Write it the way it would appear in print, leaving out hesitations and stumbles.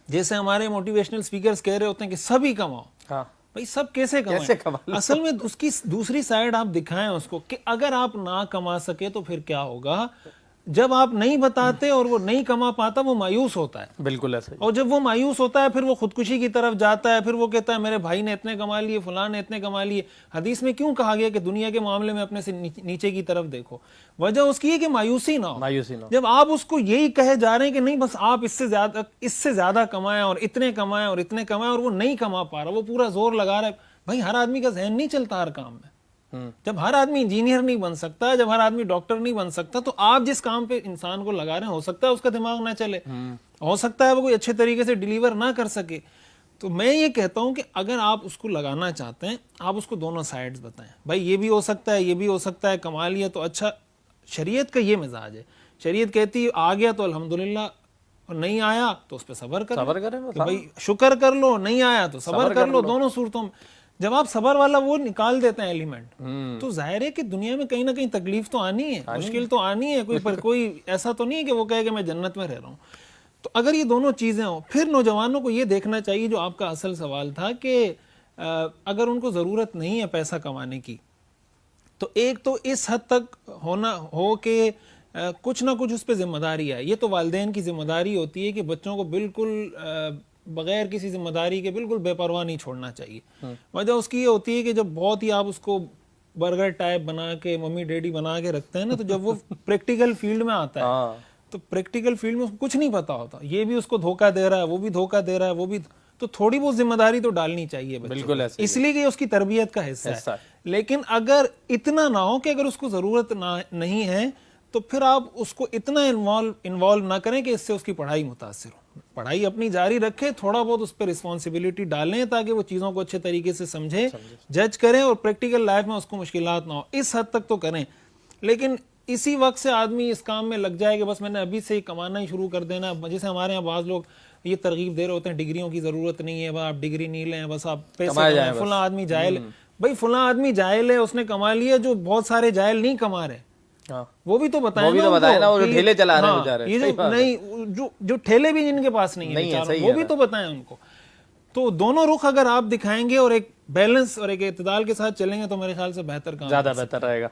جیسے ہمارے motivational speakers کہہ رہے ہوتے ہیں کہ سبھی کماؤ. ہاں بھائی سب کیسے کمائیں؟ اصل میں اس کی دوسری سائڈ آپ دکھائیں اس کو کہ اگر آپ نہ کما سکے تو پھر کیا ہوگا. جب آپ نہیں بتاتے اور وہ نہیں کما پاتا وہ مایوس ہوتا ہے. بالکل ایسا ہی. اور جب وہ مایوس ہوتا ہے پھر وہ خودکشی کی طرف جاتا ہے. پھر وہ کہتا ہے میرے بھائی نے اتنے کما لیے, فلاں نے اتنے کما لیے. حدیث میں کیوں کہا گیا کہ دنیا کے معاملے میں اپنے سے نیچے کی طرف دیکھو؟ وجہ اس کی ہے کہ مایوسی نہ ہو. جب آپ اس کو یہی کہے جا رہے ہیں کہ نہیں بس آپ اس سے زیادہ کمائیں اور اتنے کمائیں اور اتنے کمائیں, اور وہ نہیں کما پا رہا, وہ پورا زور لگا رہا ہے. بھائی ہر آدمی کا ذہن نہیں چلتا ہر کام میں. جب ہر آدمی انجینئر نہیں بن سکتا, جب ہر آدمی ڈاکٹر نہیں بن سکتا, تو آپ جس کام پہ انسان کو لگا رہے ہیں ہو سکتا ہے اس کا دماغ نہ چلے, ہو سکتا ہے وہ کوئی اچھے طریقے سے ڈیلیور نہ کر سکے. تو میں یہ کہتا ہوں کہ اگر آپ اس کو لگانا چاہتے ہیں آپ اس کو دونوں سائڈز بتائیں. بھائی یہ بھی ہو سکتا ہے, یہ بھی ہو سکتا ہے, کما لیا تو اچھا. شریعت کا یہ مزاج ہے. شریعت کہتی ہے آ گیا تو الحمدللہ, اور نہیں آیا تو اس پہ صبر کریں. بھائی شکر کر لو, نہیں آیا تو صبر کر لو. دونوں صورتوں میں جب آپ صبر والا وہ نکال دیتے ہیں ایلیمنٹ, تو ظاہر ہے کہ دنیا میں کہیں نہ کہیں تکلیف تو آنی ہے, مشکل تو آنی ہے. کوئی ایسا تو نہیں ہے کہ وہ کہے کہ میں جنت میں رہ رہا ہوں. تو اگر یہ دونوں چیزیں ہوں, پھر نوجوانوں کو یہ دیکھنا چاہیے جو آپ کا اصل سوال تھا کہ اگر ان کو ضرورت نہیں ہے پیسہ کمانے کی, تو ایک تو اس حد تک ہونا ہو کہ کچھ نہ کچھ اس پہ ذمہ داری ہے. یہ تو والدین کی ذمہ داری ہوتی ہے کہ بچوں کو بالکل بغیر کسی ذمہ داری کے بالکل بے پرواہ نہیں چھوڑنا چاہیے. وجہ اس کی یہ ہوتی ہے کہ جب بہت ہی آپ اس کو برگر ٹائپ بنا کے ممی ڈیڈی بنا کے رکھتے ہیں نا, تو جب وہ پریکٹیکل فیلڈ میں آتا ہے تو پریکٹیکل فیلڈ میں اس کو کچھ نہیں پتا ہوتا. یہ بھی اس کو دھوکہ دے رہا ہے, وہ بھی دھوکہ دے رہا ہے, وہ بھی. تو تھوڑی بہت ذمہ داری تو ڈالنی چاہیے بالکل, اس لیے کہ اس کی تربیت کا حصہ ہے. لیکن اگر اتنا نہ ہو کہ اگر اس کو ضرورت نہیں ہے تو پھر آپ اس کو اتنا انوالو نہ کریں کہ اس سے اس کی پڑھائی متاثر ہو. پڑھائی اپنی جاری رکھے, تھوڑا بہت اس پہ رسپانسبلٹی ڈالیں تاکہ وہ چیزوں کو اچھے طریقے سے سمجھے, جج کریں, اور پریکٹیکل لائف میں اس کو مشکلات نہ ہو. اس حد تک تو کریں. لیکن اسی وقت سے آدمی اس کام میں لگ جائے کہ بس میں نے ابھی سے ہی کمانا ہی شروع کر دینا. جیسے ہمارے یہاں بعض لوگ یہ ترغیب دے رہے ہوتے ہیں ڈگریوں کی ضرورت نہیں ہے, آپ ڈگری نہیں لیں, بس آپ پیسے کمائیں. فلاں آدمی جاہل ہے. بھائی فلاں آدمی جاہل ہے, اس نے کما لیا, جو بہت سارے جاہل نہیں کما رہے وہ بھی تو بتائیں نا, وہ ٹھیلے چلا رہے ہیں بیچارے. نہیں, جو ٹھیلے بھی جن کے پاس نہیں ہیں وہ بھی تو بتائیں ان کو. تو دونوں رخ اگر آپ دکھائیں گے اور ایک بیلنس اور ایک اعتدال کے ساتھ چلیں گے تو میرے خیال سے بہتر کام زیادہ بہتر رہے گا.